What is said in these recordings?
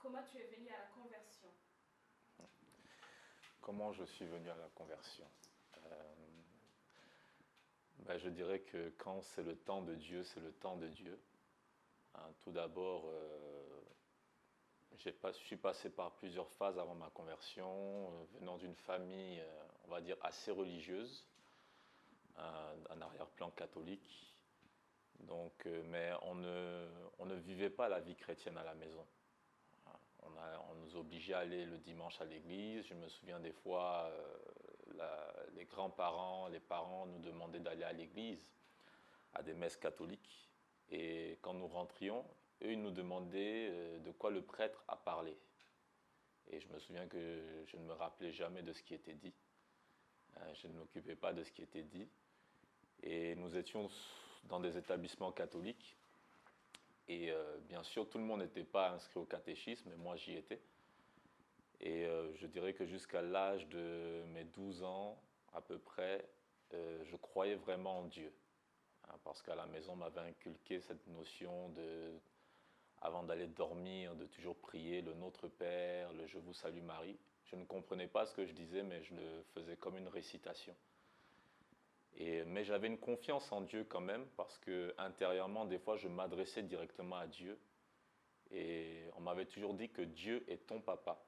Comment tu es venu à la conversion? Comment je suis venu à la conversion? Je dirais que quand c'est le temps de Dieu, c'est le temps de Dieu. Hein, tout d'abord, je suis passé par plusieurs phases avant ma conversion, venant d'une famille, on va dire, assez religieuse, un arrière-plan catholique. Donc, mais on ne vivait pas la vie chrétienne à la maison. On nous obligeait à aller le dimanche à l'église. Je me souviens des fois, les grands-parents, les parents nous demandaient d'aller à l'église, à des messes catholiques. Et quand nous rentrions, eux, ils nous demandaient de quoi le prêtre a parlé. Et je me souviens que je ne me rappelais jamais de ce qui était dit. Je ne m'occupais pas de ce qui était dit. Et nous étions dans des établissements catholiques. Et bien sûr, tout le monde n'était pas inscrit au catéchisme, mais moi j'y étais. Et je dirais que jusqu'à l'âge de mes 12 ans, à peu près, je croyais vraiment en Dieu. Hein, parce qu'à la maison, on m'avait inculqué cette notion de, avant d'aller dormir, de toujours prier le Notre Père, le Je vous salue Marie. Je ne comprenais pas ce que je disais, mais je le faisais comme une récitation. Mais j'avais une confiance en Dieu quand même, parce que intérieurement, des fois, je m'adressais directement à Dieu. Et on m'avait toujours dit que Dieu est ton papa.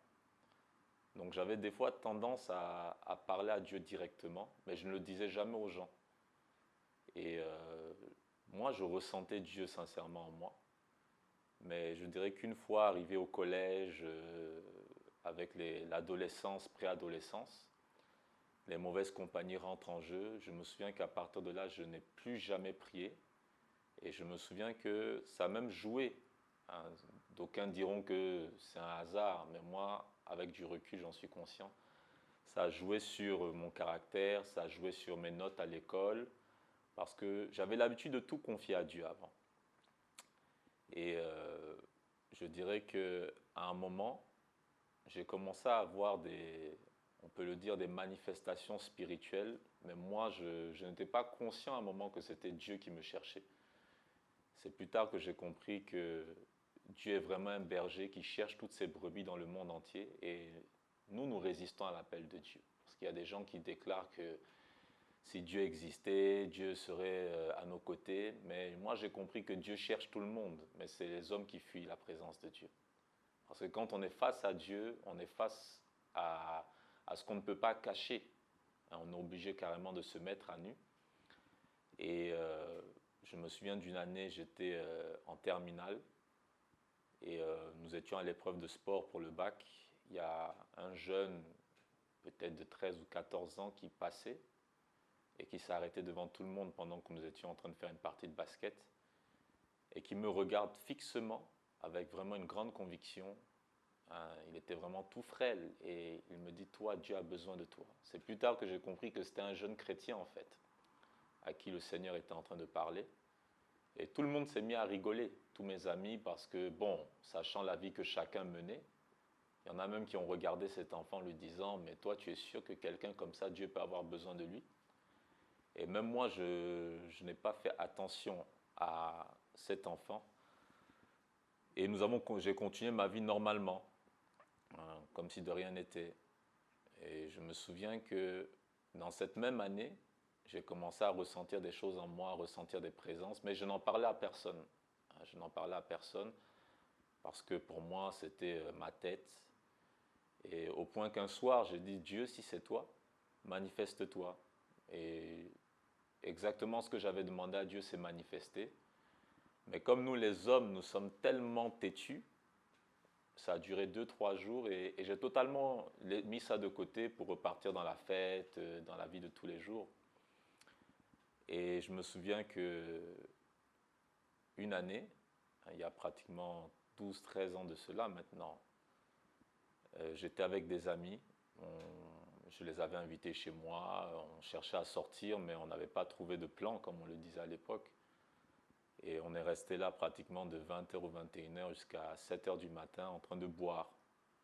Donc j'avais des fois tendance à parler à Dieu directement, mais je ne le disais jamais aux gens. Et moi, je ressentais Dieu sincèrement en moi. Mais je dirais qu'une fois arrivé au collège, avec l'adolescence, préadolescence, les mauvaises compagnies rentrent en jeu. Je me souviens qu'à partir de là, je n'ai plus jamais prié. Et je me souviens que ça a même joué. Hein. D'aucuns diront que c'est un hasard, mais moi, avec du recul, j'en suis conscient. Ça a joué sur mon caractère, ça a joué sur mes notes à l'école, parce que j'avais l'habitude de tout confier à Dieu avant. Et je dirais qu'à un moment, j'ai commencé à avoir on peut le dire, des manifestations spirituelles, mais moi, je n'étais pas conscient à un moment que c'était Dieu qui me cherchait. C'est plus tard que j'ai compris que Dieu est vraiment un berger qui cherche toutes ses brebis dans le monde entier, et nous résistons à l'appel de Dieu. Parce qu'il y a des gens qui déclarent que si Dieu existait, Dieu serait à nos côtés. Mais moi, j'ai compris que Dieu cherche tout le monde, mais c'est les hommes qui fuient la présence de Dieu. Parce que quand on est face à Dieu, on est face à ce qu'on ne peut pas cacher. On est obligé carrément de se mettre à nu. Et je me souviens d'une année, j'étais en terminale, et nous étions à l'épreuve de sport pour le bac. Il y a un jeune, peut-être de 13 ou 14 ans, qui passait et qui s'est arrêté devant tout le monde pendant que nous étions en train de faire une partie de basket et qui me regarde fixement avec vraiment une grande conviction. Il était vraiment tout frêle et il me dit: toi, Dieu a besoin de toi. C'est plus tard que j'ai compris que c'était un jeune chrétien en fait, à qui le Seigneur était en train de parler. Et tout le monde s'est mis à rigoler, tous mes amis, parce que bon, sachant la vie que chacun menait, il y en a même qui ont regardé cet enfant lui disant: mais toi, tu es sûr que quelqu'un comme ça, Dieu peut avoir besoin de lui? Et même moi, je n'ai pas fait attention à cet enfant. Et j'ai continué ma vie normalement, hein, comme si de rien n'était. Et je me souviens que dans cette même année, j'ai commencé à ressentir des choses en moi, à ressentir des présences, mais je n'en parlais à personne. Hein, je n'en parlais à personne parce que pour moi, c'était ma tête. Et au point qu'un soir, j'ai dit: Dieu, si c'est toi, manifeste-toi. Et exactement ce que j'avais demandé à Dieu s'est manifesté. Mais comme nous, les hommes, nous sommes tellement têtus, ça a duré 2, 3 jours et j'ai totalement mis ça de côté pour repartir dans la fête, dans la vie de tous les jours. Et je me souviens que une année, il y a pratiquement 12, 13 ans de cela maintenant, j'étais avec des amis, je les avais invités chez moi, on cherchait à sortir, mais on n'avait pas trouvé de plan, comme on le disait à l'époque. Et on est resté là pratiquement de 20h ou 21h jusqu'à 7h du matin en train de boire.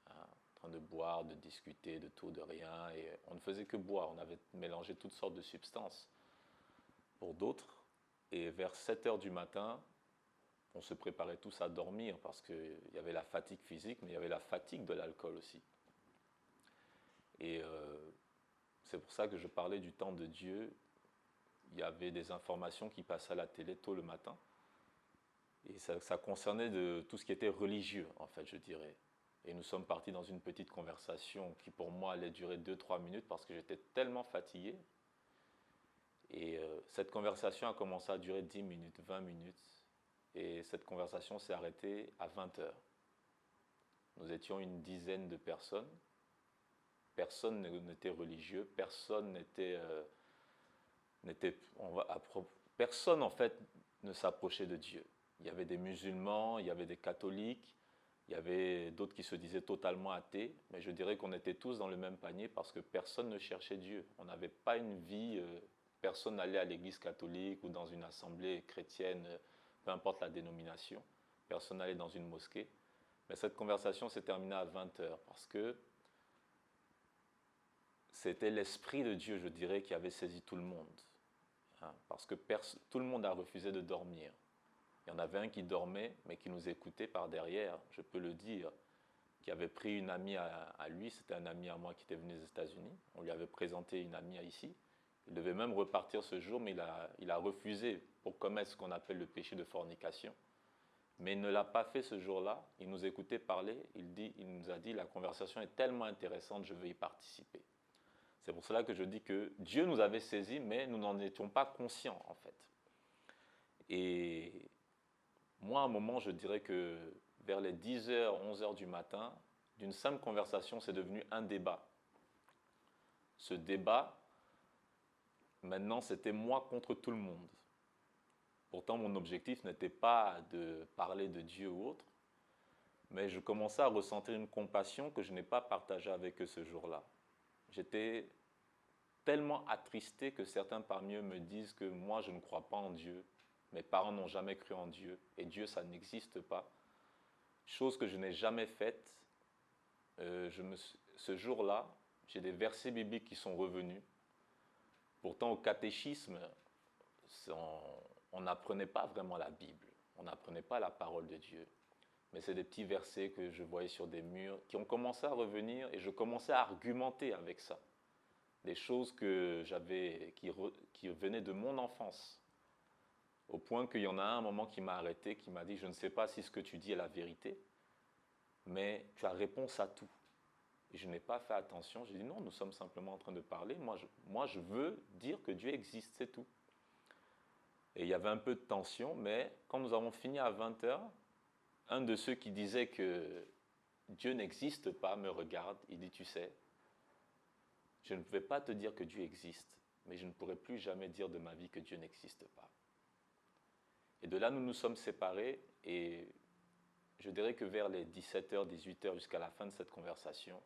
Hein, en train de boire, de discuter de tout, de rien. Et on ne faisait que boire. On avait mélangé toutes sortes de substances pour d'autres. Et vers 7h du matin, on se préparait tous à dormir parce qu'il y avait la fatigue physique, mais il y avait la fatigue de l'alcool aussi. Et c'est pour ça que je parlais du temps de Dieu. Il y avait des informations qui passaient à la télé tôt le matin. Et ça concernait de tout ce qui était religieux, en fait, je dirais. Et nous sommes partis dans une petite conversation qui, pour moi, allait durer 2-3 minutes parce que j'étais tellement fatigué. Et cette conversation a commencé à durer 10 minutes, 20 minutes. Et cette conversation s'est arrêtée à 20 heures. Nous étions une dizaine de personnes. Personne n'était religieux, personne personne en fait ne s'approchait de Dieu. Il y avait des musulmans, il y avait des catholiques, il y avait d'autres qui se disaient totalement athées, mais je dirais qu'on était tous dans le même panier parce que personne ne cherchait Dieu. On n'avait pas une vie, personne n'allait à l'église catholique ou dans une assemblée chrétienne, peu importe la dénomination, personne n'allait dans une mosquée. Mais cette conversation s'est terminée à 20 heures parce que c'était l'Esprit de Dieu, je dirais, qui avait saisi tout le monde. Parce que tout le monde a refusé de dormir. Il y en avait un qui dormait, mais qui nous écoutait par derrière, je peux le dire, qui avait pris une amie à lui, c'était un ami à moi qui était venu des États-Unis. On lui avait présenté une amie ici. Il devait même repartir ce jour, mais il a refusé pour commettre ce qu'on appelle le péché de fornication. Mais il ne l'a pas fait ce jour-là. Il nous écoutait parler. Il nous a dit, la conversation est tellement intéressante, je veux y participer. C'est pour cela que je dis que Dieu nous avait saisis, mais nous n'en étions pas conscients, en fait. Et moi, à un moment, je dirais que vers les 10h, 11h du matin, d'une simple conversation, c'est devenu un débat. Ce débat, maintenant, c'était moi contre tout le monde. Pourtant, mon objectif n'était pas de parler de Dieu ou autre, mais je commençais à ressentir une compassion que je n'ai pas partagée avec eux ce jour-là. J'étais tellement attristé que certains parmi eux me disent que moi, je ne crois pas en Dieu. Mes parents n'ont jamais cru en Dieu. Et Dieu, ça n'existe pas. Chose que je n'ai jamais faite. Ce jour-là, j'ai des versets bibliques qui sont revenus. Pourtant, au catéchisme, on n'apprenait pas vraiment la Bible. On n'apprenait pas la parole de Dieu. Mais c'est des petits versets que je voyais sur des murs qui ont commencé à revenir et je commençais à argumenter avec ça. Des choses que qui venaient de mon enfance. Au point qu'il y en a un moment qui m'a arrêté, qui m'a dit « Je ne sais pas si ce que tu dis est la vérité, mais tu as réponse à tout. » Et je n'ai pas fait attention. J'ai dit « Non, nous sommes simplement en train de parler. Moi, je veux dire que Dieu existe, c'est tout. » Et il y avait un peu de tension, mais quand nous avons fini à 20 heures, un de ceux qui disait que Dieu n'existe pas me regarde. Il dit « Tu sais, je ne vais pas te dire que Dieu existe, mais je ne pourrai plus jamais dire de ma vie que Dieu n'existe pas. » Et de là, nous nous sommes séparés et je dirais que vers les 17h, 18h jusqu'à la fin de cette conversation,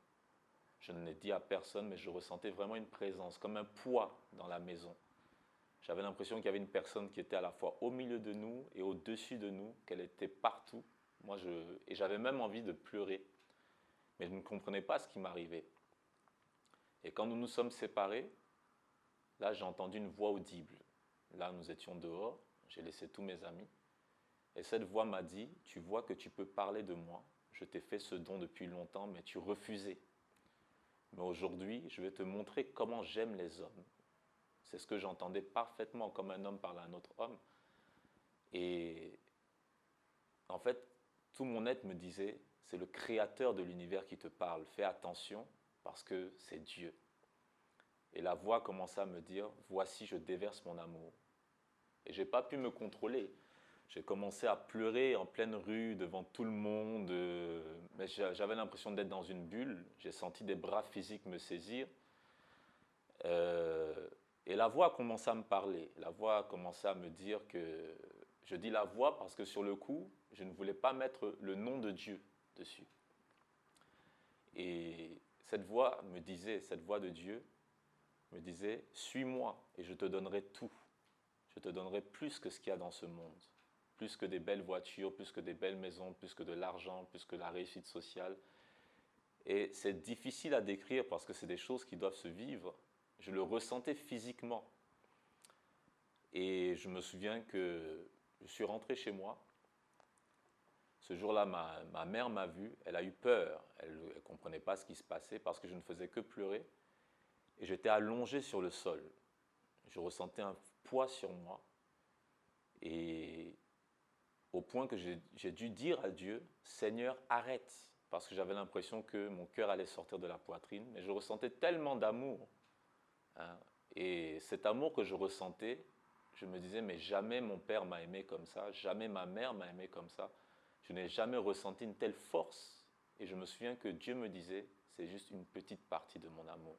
je ne l'ai dit à personne, mais je ressentais vraiment une présence, comme un poids dans la maison. J'avais l'impression qu'il y avait une personne qui était à la fois au milieu de nous et au-dessus de nous, qu'elle était partout. Et j'avais même envie de pleurer, mais je ne comprenais pas ce qui m'arrivait. Et quand nous nous sommes séparés, là j'ai entendu une voix audible. Là nous étions dehors, j'ai laissé tous mes amis. Et cette voix m'a dit, tu vois que tu peux parler de moi. Je t'ai fait ce don depuis longtemps, mais tu refusais. Mais aujourd'hui, je vais te montrer comment j'aime les hommes. C'est ce que j'entendais parfaitement, comme un homme parle à un autre homme. Et en fait, tout mon être me disait, c'est le créateur de l'univers qui te parle. Fais attention parce que c'est Dieu. Et la voix commença à me dire, voici, je déverse mon amour. Et je n'ai pas pu me contrôler. J'ai commencé à pleurer en pleine rue, devant tout le monde. Mais j'avais l'impression d'être dans une bulle. J'ai senti des bras physiques me saisir. Et la voix a commencé à me parler. La voix a commencé à me dire que... Je dis la voix parce que sur le coup, je ne voulais pas mettre le nom de Dieu dessus. Et cette voix de Dieu me disait, suis-moi et je te donnerai tout. Je te donnerai plus que ce qu'il y a dans ce monde. Plus que des belles voitures, plus que des belles maisons, plus que de l'argent, plus que la réussite sociale. Et c'est difficile à décrire parce que c'est des choses qui doivent se vivre. Je le ressentais physiquement. Et je me souviens que je suis rentré chez moi Ce jour-là, ma mère m'a vu, elle a eu peur, elle ne comprenait pas ce qui se passait parce que je ne faisais que pleurer. Et j'étais allongé sur le sol. Je ressentais un poids sur moi. Et au point que j'ai dû dire à Dieu, Seigneur, arrête. Parce que j'avais l'impression que mon cœur allait sortir de la poitrine. Mais je ressentais tellement d'amour. Hein. Et cet amour que je ressentais, je me disais, mais jamais mon père m'a aimé comme ça, jamais ma mère m'a aimé comme ça. Je n'ai jamais ressenti une telle force. Et je me souviens que Dieu me disait, c'est juste une petite partie de mon amour.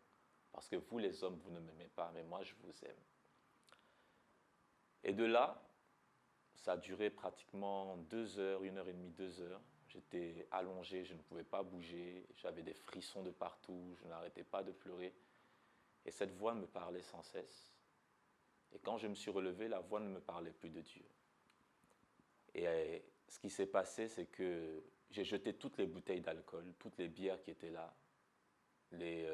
Parce que vous, les hommes, vous ne m'aimez pas, mais moi, je vous aime. Et de là, ça a duré pratiquement 2 heures, 1 heure et demie, 2 heures. J'étais allongé, je ne pouvais pas bouger, j'avais des frissons de partout, je n'arrêtais pas de pleurer. Et cette voix me parlait sans cesse. Et quand je me suis relevé, la voix ne me parlait plus de Dieu. Et ce qui s'est passé, c'est que j'ai jeté toutes les bouteilles d'alcool, toutes les bières qui étaient là, les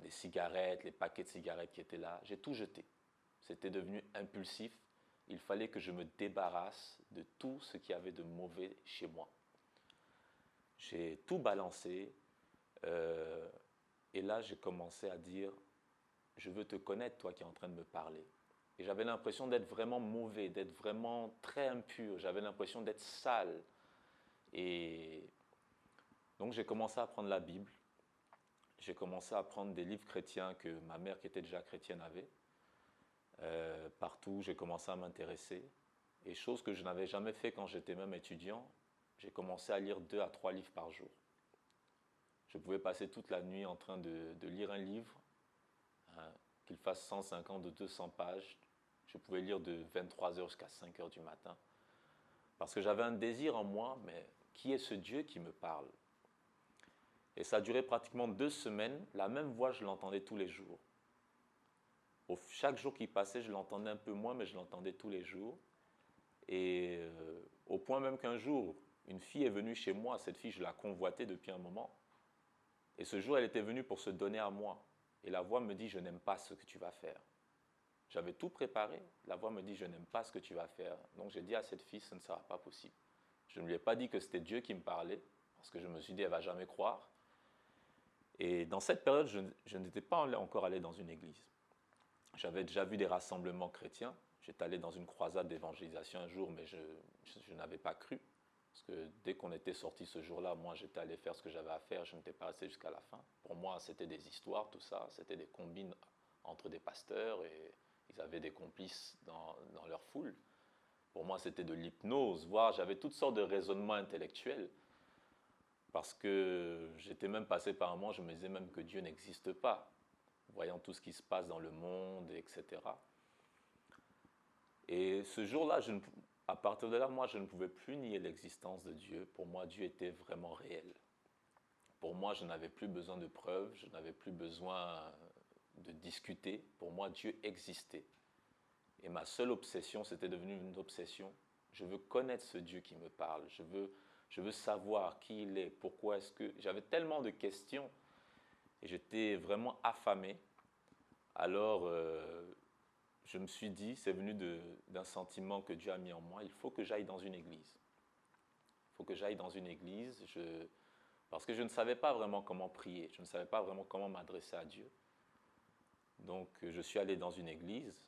cigarettes, les paquets de cigarettes qui étaient là. J'ai tout jeté. C'était devenu impulsif. Il fallait que je me débarrasse de tout ce qu'il y avait de mauvais chez moi. J'ai tout balancé. Et là, j'ai commencé à dire, je veux te connaître, toi qui es en train de me parler. Et j'avais l'impression d'être vraiment mauvais, d'être vraiment très impur. J'avais l'impression d'être sale. Et donc, j'ai commencé à prendre la Bible. J'ai commencé à prendre des livres chrétiens que ma mère, qui était déjà chrétienne, avait. Partout, j'ai commencé à m'intéresser. Et chose que je n'avais jamais fait quand j'étais même étudiant, j'ai commencé à lire 2 à 3 livres par jour. Je pouvais passer toute la nuit en train de lire un livre, hein, qu'il fasse 150 ou 200 pages. Je pouvais lire de 23 heures jusqu'à 5 heures du matin. Parce que j'avais un désir en moi, mais qui est ce Dieu qui me parle? Et ça a duré pratiquement 2 semaines. La même voix, je l'entendais tous les jours. Chaque jour qui passait, je l'entendais un peu moins, mais je l'entendais tous les jours. Et au point même qu'un jour, une fille est venue chez moi. Cette fille, je la convoitais depuis un moment. Et ce jour, elle était venue pour se donner à moi. Et la voix me dit, je n'aime pas ce que tu vas faire. J'avais tout préparé. La voix me dit, je n'aime pas ce que tu vas faire. Donc j'ai dit à cette fille, ce ne sera pas possible. Je ne lui ai pas dit que c'était Dieu qui me parlait, parce que je me suis dit, elle ne va jamais croire. Et dans cette période, je n'étais pas encore allé dans une église. J'avais déjà vu des rassemblements chrétiens. J'étais allé dans une croisade d'évangélisation un jour, mais je n'avais pas cru. Parce que dès qu'on était sorti ce jour-là, moi j'étais allé faire ce que j'avais à faire, je n'étais pas resté jusqu'à la fin. Pour moi, c'était des histoires, tout ça. C'était des combines entre des pasteurs et ils avaient des complices dans leur foule. Pour moi, c'était de l'hypnose, voire j'avais toutes sortes de raisonnements intellectuels. Parce que j'étais même passé par un moment, je me disais même que Dieu n'existe pas, voyant tout ce qui se passe dans le monde, etc. Et ce jour-là, à partir de là, moi, je ne pouvais plus nier l'existence de Dieu. Pour moi, Dieu était vraiment réel. Pour moi, je n'avais plus besoin de preuves, je n'avais plus besoin de discuter. Pour moi, Dieu existait. Et ma seule obsession, c'était devenu une obsession. Je veux connaître ce Dieu qui me parle. Je veux savoir qui il est, pourquoi est-ce que... J'avais tellement de questions et j'étais vraiment affamé. Alors, je me suis dit, c'est venu d'un sentiment que Dieu a mis en moi, il faut que j'aille dans une église. Il faut que j'aille dans une église, parce que je ne savais pas vraiment comment prier, je ne savais pas vraiment comment m'adresser à Dieu. Donc, je suis allé dans une église,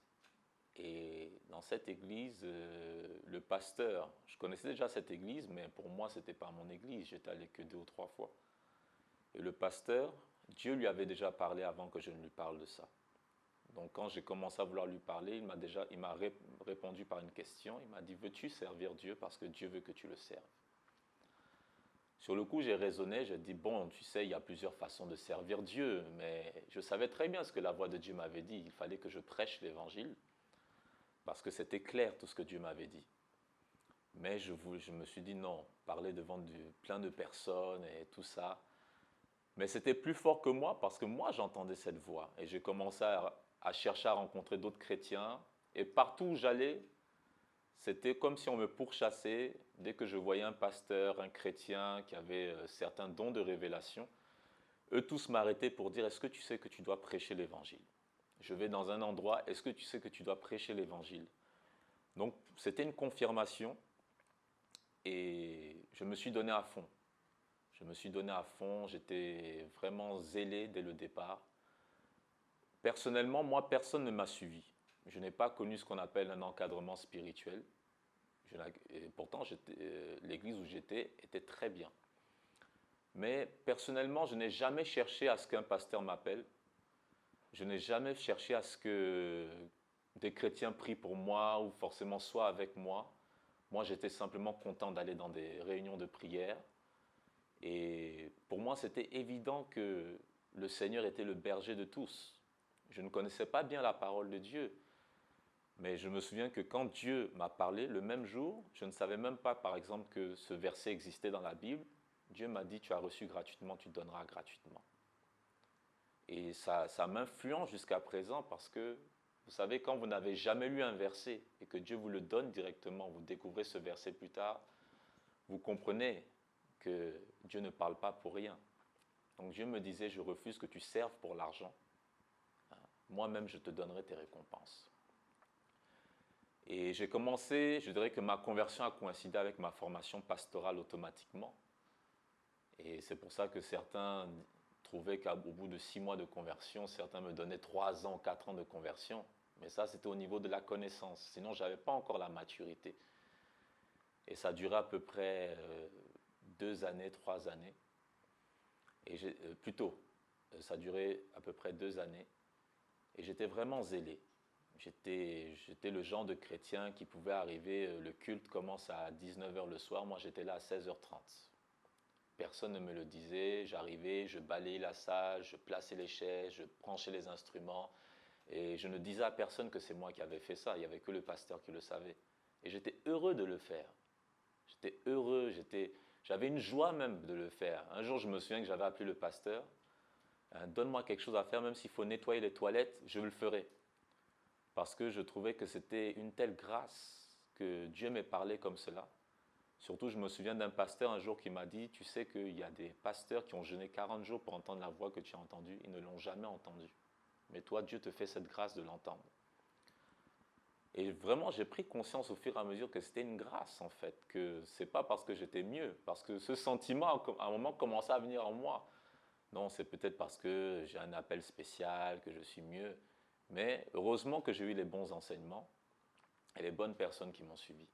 et dans cette église, le pasteur, je connaissais déjà cette église, mais pour moi, ce n'était pas mon église, j'étais allé que 2 ou 3 fois. Et le pasteur, Dieu lui avait déjà parlé avant que je ne lui parle de ça. Donc quand j'ai commencé à vouloir lui parler, il m'a répondu par une question. Il m'a dit, veux-tu servir Dieu parce que Dieu veut que tu le serves? Sur le coup, j'ai raisonné, j'ai dit, bon, tu sais, il y a plusieurs façons de servir Dieu, mais je savais très bien ce que la voix de Dieu m'avait dit. Il fallait que je prêche l'évangile parce que c'était clair tout ce que Dieu m'avait dit. Mais je me suis dit, non, parler devant plein de personnes et tout ça. Mais c'était plus fort que moi parce que moi, j'entendais cette voix et j'ai commencé à chercher à rencontrer d'autres chrétiens. Et partout où j'allais, c'était comme si on me pourchassait. Dès que je voyais un pasteur, un chrétien qui avait certains dons de révélation, eux tous m'arrêtaient pour dire, est-ce que tu sais que tu dois prêcher l'évangile? Je vais dans un endroit, est-ce que tu sais que tu dois prêcher l'évangile? Donc c'était une confirmation. Et je me suis donné à fond. Je me suis donné à fond, j'étais vraiment zélé dès le départ. Personnellement, moi, personne ne m'a suivi. Je n'ai pas connu ce qu'on appelle un encadrement spirituel. Et pourtant, l'église où j'étais était très bien. Mais personnellement, je n'ai jamais cherché à ce qu'un pasteur m'appelle. Je n'ai jamais cherché à ce que des chrétiens prient pour moi ou forcément soient avec moi. Moi, j'étais simplement content d'aller dans des réunions de prière. Et pour moi, c'était évident que le Seigneur était le berger de tous. Je ne connaissais pas bien la parole de Dieu. Mais je me souviens que quand Dieu m'a parlé, le même jour, je ne savais même pas, par exemple, que ce verset existait dans la Bible. Dieu m'a dit, tu as reçu gratuitement, tu donneras gratuitement. Et ça m'influence jusqu'à présent parce que, vous savez, quand vous n'avez jamais lu un verset et que Dieu vous le donne directement, vous découvrez ce verset plus tard, vous comprenez que Dieu ne parle pas pour rien. Donc Dieu me disait, je refuse que tu serves pour l'argent. Moi-même, je te donnerai tes récompenses. Et j'ai commencé, je dirais que ma conversion a coïncidé avec ma formation pastorale automatiquement. Et c'est pour ça que certains trouvaient qu'au bout de 6 mois de conversion, certains me donnaient 3 ans, 4 ans de conversion. Mais ça, c'était au niveau de la connaissance. Sinon, je n'avais pas encore la maturité. Et ça durait à peu près 2 années, 3 années. Et plutôt, ça durait à peu près 2 années. Et j'étais vraiment zélé. J'étais le genre de chrétien qui pouvait arriver, le culte commence à 19h le soir, moi j'étais là à 16h30. Personne ne me le disait, j'arrivais, je balayais la salle, je plaçais les chaises, je branchais les instruments. Et je ne disais à personne que c'est moi qui avais fait ça, il n'y avait que le pasteur qui le savait. Et j'étais heureux de le faire. J'étais heureux, j'avais une joie même de le faire. Un jour je me souviens que j'avais appelé le pasteur, donne-moi quelque chose à faire, même s'il faut nettoyer les toilettes, je le ferai. Parce que je trouvais que c'était une telle grâce que Dieu m'ait parlé comme cela. Surtout, je me souviens d'un pasteur un jour qui m'a dit, tu sais qu'il y a des pasteurs qui ont jeûné 40 jours pour entendre la voix que tu as entendue, ils ne l'ont jamais entendue. Mais toi, Dieu te fait cette grâce de l'entendre. Et vraiment, j'ai pris conscience au fur et à mesure que c'était une grâce, en fait, que ce n'est pas parce que j'étais mieux, parce que ce sentiment, à un moment, commençait à venir en moi. Non, c'est peut-être parce que j'ai un appel spécial, que je suis mieux. Mais heureusement que j'ai eu les bons enseignements et les bonnes personnes qui m'ont suivi.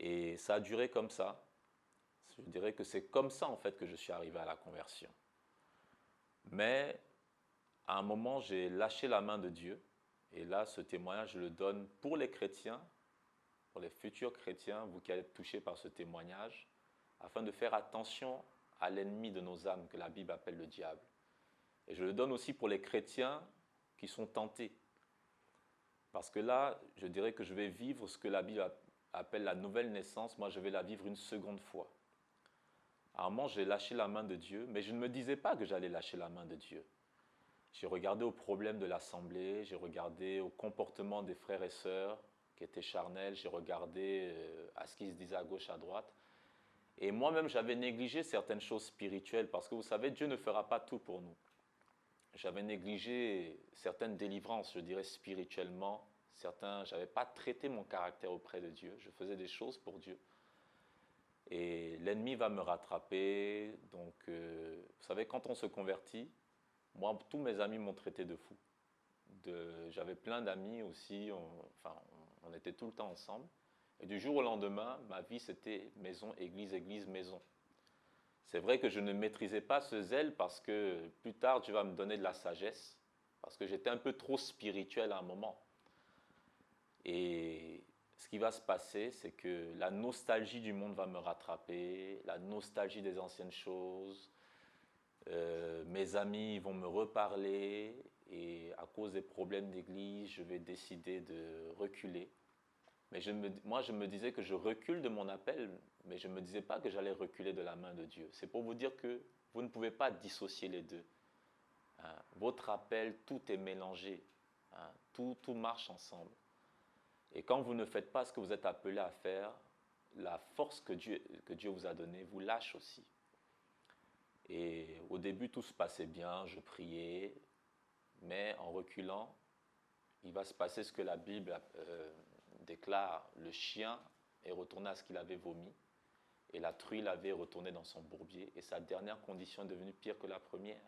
Et ça a duré comme ça. Je dirais que c'est comme ça en fait que je suis arrivé à la conversion. Mais à un moment, j'ai lâché la main de Dieu. Et là, ce témoignage, je le donne pour les chrétiens, pour les futurs chrétiens, vous qui allez être touchés par ce témoignage, afin de faire attention à l'ennemi de nos âmes que la Bible appelle le diable. Et je le donne aussi pour les chrétiens qui sont tentés. Parce que là, je dirais que je vais vivre ce que la Bible appelle la nouvelle naissance. Moi, je vais la vivre une seconde fois. À un moment, j'ai lâché la main de Dieu, mais je ne me disais pas que j'allais lâcher la main de Dieu. J'ai regardé aux problèmes de l'assemblée, j'ai regardé au comportement des frères et sœurs qui étaient charnels, j'ai regardé à ce qu'ils se disaient à gauche, à droite. Et moi-même, j'avais négligé certaines choses spirituelles, parce que vous savez, Dieu ne fera pas tout pour nous. J'avais négligé certaines délivrances, je dirais spirituellement. Je n'avais pas traité mon caractère auprès de Dieu. Je faisais des choses pour Dieu. Et l'ennemi va me rattraper. Donc, vous savez, quand on se convertit, moi, tous mes amis m'ont traité de fou. J'avais plein d'amis aussi. On était tout le temps ensemble. Et du jour au lendemain, ma vie, c'était maison, église, église, maison. C'est vrai que je ne maîtrisais pas ce zèle parce que plus tard, Dieu va me donner de la sagesse, parce que j'étais un peu trop spirituel à un moment. Et ce qui va se passer, c'est que la nostalgie du monde va me rattraper, la nostalgie des anciennes choses. Mes amis vont me reparler et à cause des problèmes d'église, je vais décider de reculer. Mais moi, je me disais que je recule de mon appel, mais je ne me disais pas que j'allais reculer de la main de Dieu. C'est pour vous dire que vous ne pouvez pas dissocier les deux. Hein. Votre appel, tout est mélangé. Hein. Tout marche ensemble. Et quand vous ne faites pas ce que vous êtes appelé à faire, la force que Dieu vous a donnée vous lâche aussi. Et au début, tout se passait bien, je priais, mais en reculant, il va se passer ce que la Bible déclare, le chien est retourné à ce qu'il avait vomi. Et la truie l'avait retourné dans son bourbier. Et sa dernière condition est devenue pire que la première.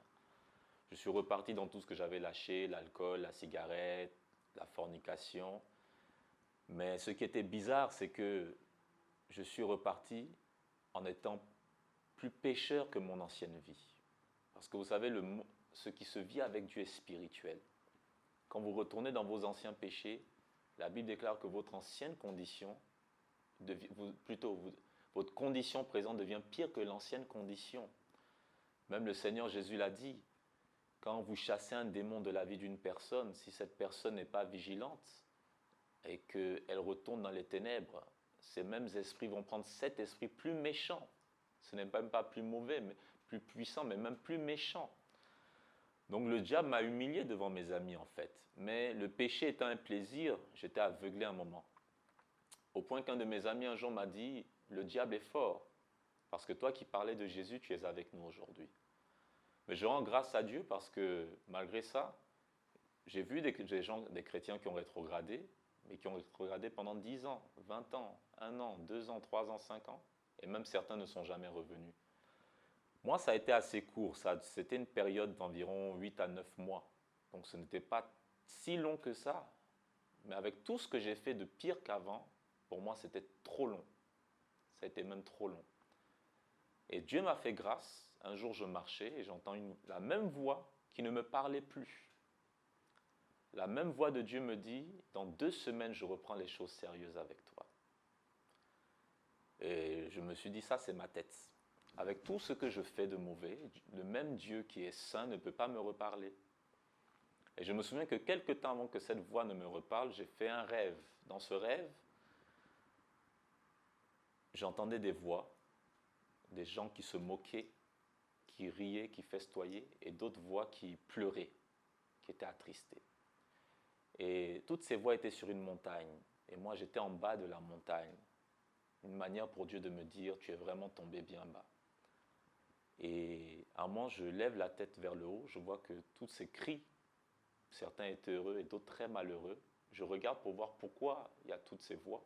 Je suis reparti dans tout ce que j'avais lâché, l'alcool, la cigarette, la fornication. Mais ce qui était bizarre, c'est que je suis reparti en étant plus pécheur que mon ancienne vie. Parce que vous savez, ce qui se vit avec Dieu est spirituel. Quand vous retournez dans vos anciens péchés, la Bible déclare que votre ancienne condition, votre condition présente devient pire que l'ancienne condition. Même le Seigneur Jésus l'a dit, quand vous chassez un démon de la vie d'une personne, si cette personne n'est pas vigilante et qu'elle retourne dans les ténèbres, ces mêmes esprits vont prendre cet esprit plus méchant. Ce n'est même pas plus mauvais, mais plus puissant, mais même plus méchant. Donc le diable m'a humilié devant mes amis en fait. Mais le péché étant un plaisir, j'étais aveuglé un moment. Au point qu'un de mes amis un jour m'a dit, le diable est fort, parce que toi qui parlais de Jésus, tu es avec nous aujourd'hui. Mais je rends grâce à Dieu parce que malgré ça, j'ai vu des chrétiens qui ont rétrogradé, mais qui ont rétrogradé pendant 10 ans, 20 ans, 1 an, 2 ans, 3 ans, 5 ans, et même certains ne sont jamais revenus. Moi, ça a été assez court, c'était une période d'environ 8 à 9 mois, donc ce n'était pas si long que ça, mais avec tout ce que j'ai fait de pire qu'avant, pour moi c'était trop long, ça a été même trop long. Et Dieu m'a fait grâce, un jour je marchais et j'entends la même voix qui ne me parlait plus. La même voix de Dieu me dit, dans 2 semaines je reprends les choses sérieuses avec toi. Et je me suis dit, ça c'est ma tête. Avec tout ce que je fais de mauvais, le même Dieu qui est saint ne peut pas me reparler. Et je me souviens que quelque temps avant que cette voix ne me reparle, j'ai fait un rêve. Dans ce rêve, j'entendais des voix, des gens qui se moquaient, qui riaient, qui festoyaient, et d'autres voix qui pleuraient, qui étaient attristées. Et toutes ces voix étaient sur une montagne, et moi j'étais en bas de la montagne. Une manière pour Dieu de me dire, tu es vraiment tombé bien bas. Et à un moment, je lève la tête vers le haut, je vois que tous ces cris, certains étaient heureux et d'autres très malheureux. Je regarde pour voir pourquoi il y a toutes ces voix.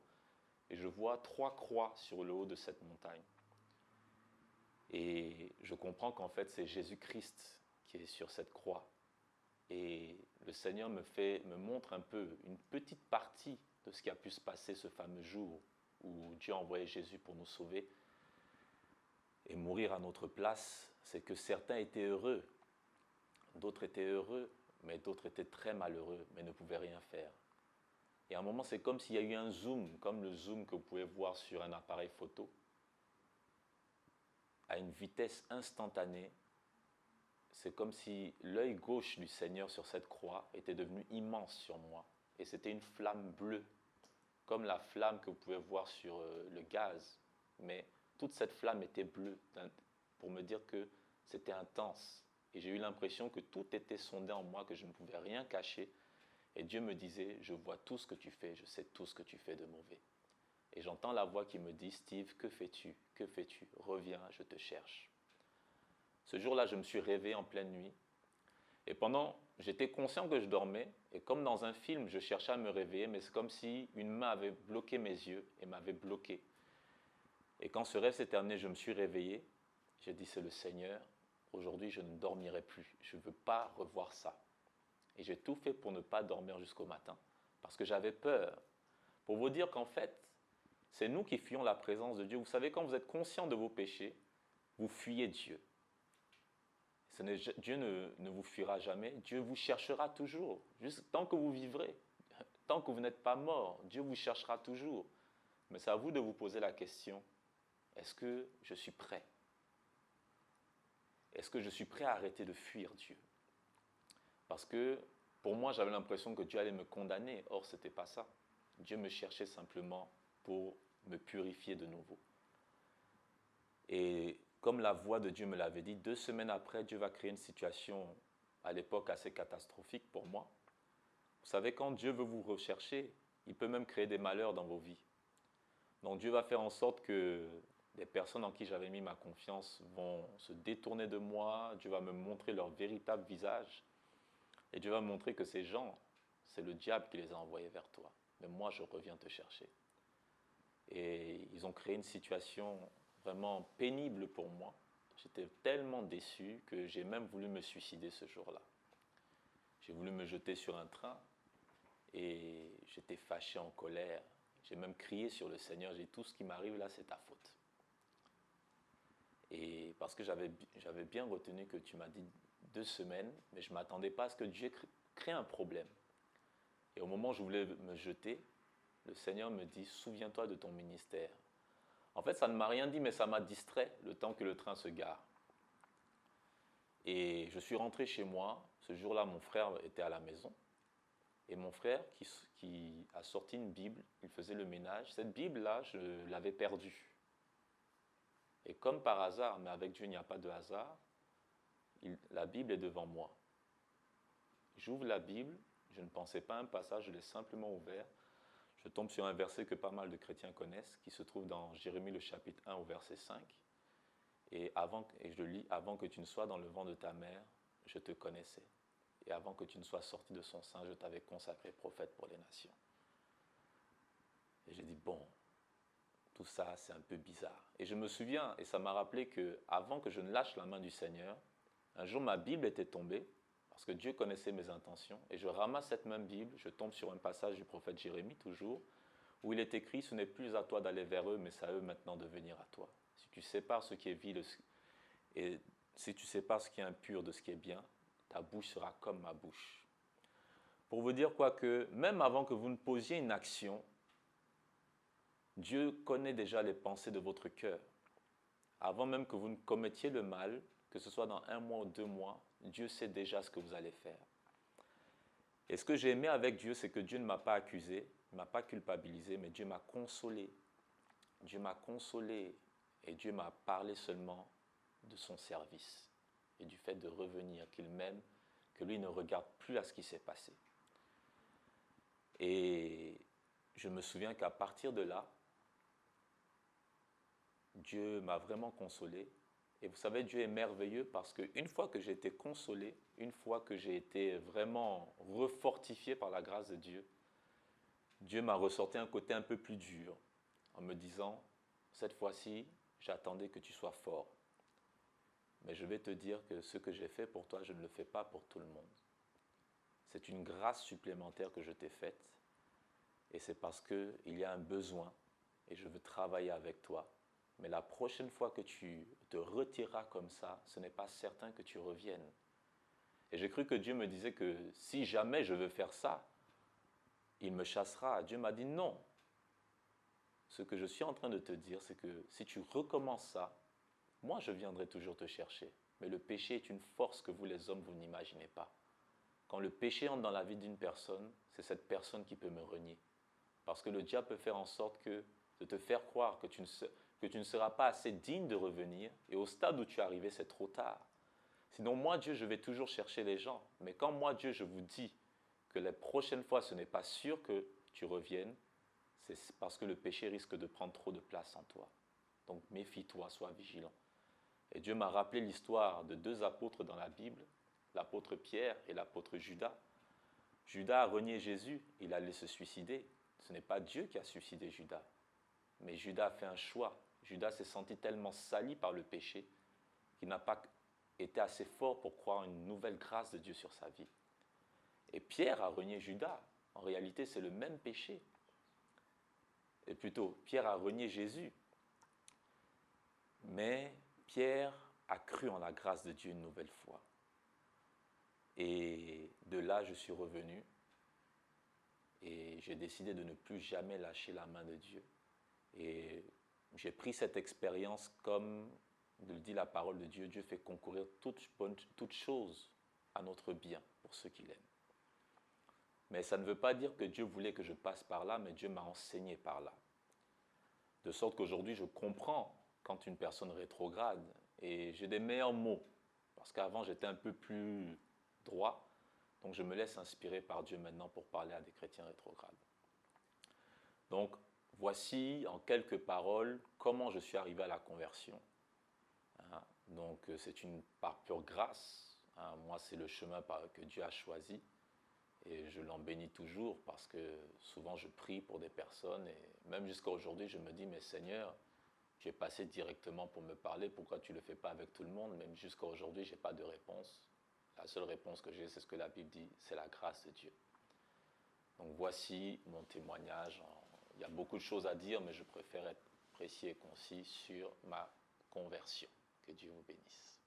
Et je vois 3 croix sur le haut de cette montagne. Et je comprends qu'en fait, c'est Jésus-Christ qui est sur cette croix. Et le Seigneur me montre un peu, une petite partie de ce qui a pu se passer ce fameux jour où Dieu a envoyé Jésus pour nous sauver et mourir à notre place. C'est que certains étaient heureux, d'autres étaient heureux, mais d'autres étaient très malheureux, mais ne pouvaient rien faire. Et à un moment, c'est comme s'il y a eu un zoom, comme le zoom que vous pouvez voir sur un appareil photo, à une vitesse instantanée. C'est comme si l'œil gauche du Seigneur sur cette croix était devenu immense sur moi. Et c'était une flamme bleue, comme la flamme que vous pouvez voir sur le gaz. Mais toute cette flamme était bleue, pour me dire que c'était intense. Et j'ai eu l'impression que tout était sondé en moi, que je ne pouvais rien cacher. Et Dieu me disait, je vois tout ce que tu fais, je sais tout ce que tu fais de mauvais. Et j'entends la voix qui me dit, Steve, que fais-tu? Que fais-tu? Reviens, je te cherche. Ce jour-là, je me suis réveillé en pleine nuit. Et j'étais conscient que je dormais. Et comme dans un film, je cherchais à me réveiller, mais c'est comme si une main avait bloqué mes yeux et m'avait bloqué. Et quand ce rêve s'est terminé, je me suis réveillé. J'ai dit, c'est le Seigneur. Aujourd'hui, je ne dormirai plus. Je ne veux pas revoir ça. Et j'ai tout fait pour ne pas dormir jusqu'au matin. Parce que j'avais peur. Pour vous dire qu'en fait, c'est nous qui fuyons la présence de Dieu. Vous savez, quand vous êtes conscient de vos péchés, vous fuyez Dieu. Dieu ne vous fuira jamais. Dieu vous cherchera toujours. Juste tant que vous vivrez. Tant que vous n'êtes pas mort, Dieu vous cherchera toujours. Mais c'est à vous de vous poser la question, est-ce que je suis prêt? Est-ce que je suis prêt à arrêter de fuir Dieu? Parce que pour moi, j'avais l'impression que Dieu allait me condamner. Or, ce n'était pas ça. Dieu me cherchait simplement pour me purifier de nouveau. Et comme la voix de Dieu me l'avait dit, 2 semaines après, Dieu va créer une situation à l'époque assez catastrophique pour moi. Vous savez, quand Dieu veut vous rechercher, il peut même créer des malheurs dans vos vies. Donc Dieu va faire en sorte que les personnes en qui j'avais mis ma confiance vont se détourner de moi. Dieu va me montrer leur véritable visage. Et Dieu va me montrer que ces gens, c'est le diable qui les a envoyés vers toi. Mais moi, je reviens te chercher. Et ils ont créé une situation vraiment pénible pour moi. J'étais tellement déçu que j'ai même voulu me suicider ce jour-là. J'ai voulu me jeter sur un train et j'étais fâché, en colère. J'ai même crié sur le Seigneur, j'ai dit tout ce qui m'arrive là, c'est ta faute. Et parce que j'avais bien retenu que tu m'as dit 2 semaines, mais je ne m'attendais pas à ce que Dieu crée un problème. Et au moment où je voulais me jeter, le Seigneur me dit, souviens-toi de ton ministère. En fait, ça ne m'a rien dit, mais ça m'a distrait le temps que le train se gare. Et je suis rentré chez moi. Ce jour-là, mon frère était à la maison. Et mon frère, qui a sorti une Bible, il faisait le ménage. Cette Bible-là, je l'avais perdue. Et comme par hasard, mais avec Dieu, il n'y a pas de hasard, la Bible est devant moi. J'ouvre la Bible, je ne pensais pas à un passage, je l'ai simplement ouvert. Je tombe sur un verset que pas mal de chrétiens connaissent, qui se trouve dans Jérémie le chapitre 1 au verset 5. Et je lis, avant que tu ne sois dans le ventre de ta mère, je te connaissais. Et avant que tu ne sois sorti de son sein, je t'avais consacré prophète pour les nations. Et j'ai dit, bon, tout ça, c'est un peu bizarre. Et je me souviens, et ça m'a rappelé qu'avant que je ne lâche la main du Seigneur, un jour ma Bible était tombée, parce que Dieu connaissait mes intentions, et je ramasse cette même Bible, je tombe sur un passage du prophète Jérémie, toujours, où il est écrit, ce n'est plus à toi d'aller vers eux, mais c'est à eux maintenant de venir à toi. Si tu sépares ce qui est vil et si tu sépares ce qui est impur de ce qui est bien, ta bouche sera comme ma bouche. Pour vous dire quoi que, même avant que vous ne posiez une action, Dieu connaît déjà les pensées de votre cœur. Avant même que vous ne commettiez le mal, que ce soit dans 1 mois ou 2 mois, Dieu sait déjà ce que vous allez faire. Et ce que j'ai aimé avec Dieu, c'est que Dieu ne m'a pas accusé, ne m'a pas culpabilisé, mais Dieu m'a consolé. Dieu m'a consolé et Dieu m'a parlé seulement de son service et du fait de revenir, qu'il m'aime, que lui ne regarde plus à ce qui s'est passé. Et je me souviens qu'à partir de là, Dieu m'a vraiment consolé. Et vous savez, Dieu est merveilleux parce qu'une fois que j'ai été consolé, une fois que j'ai été vraiment refortifié par la grâce de Dieu, Dieu m'a ressorti un côté un peu plus dur en me disant, cette fois-ci, j'attendais que tu sois fort. Mais je vais te dire que ce que j'ai fait pour toi, je ne le fais pas pour tout le monde. C'est une grâce supplémentaire que je t'ai faite. Et c'est parce qu'il y a un besoin et je veux travailler avec toi. Mais la prochaine fois que tu te retireras comme ça, ce n'est pas certain que tu reviennes. Et j'ai cru que Dieu me disait que si jamais je veux faire ça, il me chassera. Dieu m'a dit non. Ce que je suis en train de te dire, c'est que si tu recommences ça, moi je viendrai toujours te chercher. Mais le péché est une force que vous les hommes, vous n'imaginez pas. Quand le péché entre dans la vie d'une personne, c'est cette personne qui peut me renier. Parce que le diable peut faire en sorte de te faire croire que tu ne seras pas assez digne de revenir. Et au stade où tu es arrivé, c'est trop tard. Sinon, moi, Dieu, je vais toujours chercher les gens. Mais quand moi, Dieu, je vous dis que la prochaine fois, ce n'est pas sûr que tu reviennes, c'est parce que le péché risque de prendre trop de place en toi. Donc, méfie-toi, sois vigilant. Et Dieu m'a rappelé l'histoire de 2 apôtres dans la Bible, l'apôtre Pierre et l'apôtre Judas. Judas a renié Jésus, il allait se suicider. Ce n'est pas Dieu qui a suicidé Judas, mais Judas a fait un choix. Judas s'est senti tellement sali par le péché qu'il n'a pas été assez fort pour croire en une nouvelle grâce de Dieu sur sa vie. Et Pierre a renié Judas. En réalité, c'est le même péché. Et plutôt, Pierre a renié Jésus. Mais Pierre a cru en la grâce de Dieu une nouvelle fois. Et de là, je suis revenu. Et j'ai décidé de ne plus jamais lâcher la main de Dieu. Et j'ai pris cette expérience comme le dit la parole de Dieu. Dieu fait concourir toutes choses à notre bien pour ceux qui l'aiment. Mais ça ne veut pas dire que Dieu voulait que je passe par là, mais Dieu m'a enseigné par là. De sorte qu'aujourd'hui, je comprends quand une personne rétrograde et j'ai des meilleurs mots. Parce qu'avant, j'étais un peu plus droit. Donc, je me laisse inspirer par Dieu maintenant pour parler à des chrétiens rétrogrades. Donc, voici en quelques paroles comment je suis arrivé à la conversion. Donc, c'est par pure grâce. Moi, c'est le chemin que Dieu a choisi. Et je l'en bénis toujours parce que souvent je prie pour des personnes et même jusqu'à aujourd'hui, je me dis, mais Seigneur, Tu es passé directement pour me parler, pourquoi tu ne le fais pas avec tout le monde? Même jusqu'à aujourd'hui, je n'ai pas de réponse. La seule réponse que j'ai, c'est ce que la Bible dit, c'est la grâce de Dieu. Donc voici mon témoignage. Il y a beaucoup de choses à dire, mais je préfère être précis et concis sur ma conversion. Que Dieu vous bénisse.